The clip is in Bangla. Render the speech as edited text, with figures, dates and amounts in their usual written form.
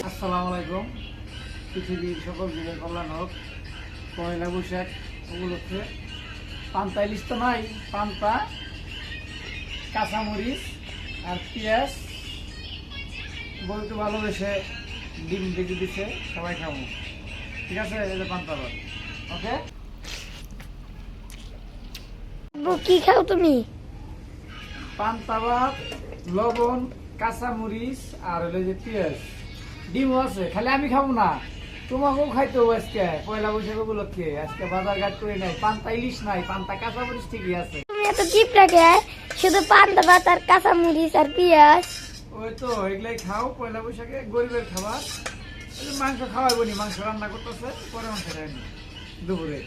আসসালামু আলাইকুম। পৃথিবীর সকল জীবের কল্যাণ হোক। পয়লা বৈশাখ উপলক্ষে পান্তা ইলিশ তো নাই, পান্তা, কাঁচামরিচ আর পেঁয়াজ বলতে ভালোবেসে ডিম ভেজে দিচ্ছে, সবাই খাবো। ঠিক আছে, এই যে পান্তা ভাত। ওকে, কি খাও তুমি? পান্তা ভাত, লবণ, কাঁচামরিচ আর হলো যে পেঁয়াজ, ডিমও আছে। খালি আমি খাবো না, তোমাকেও খাইতে হবে আজকে পয়লা বৈশাখ উপলক্ষে। আজকে বাজার ঘাট করে নাই, পান্তা ইলিশ নাই, পান্তা কাঁচামরিচ ঠিকই আছে। তুমি এত চিপ রাখে শুধু পান্তা ভাত আর কাঁচা মরিচ আর পেঁয়াজ। ওই তো এগুলাই খাও পয়লা বৈশাখে, গরিবের খাবার। ওই যে মাংস খাওয়াইবনি, মাংস রান্না করতেছে, পরে মাংস খাইনি দুপুরে।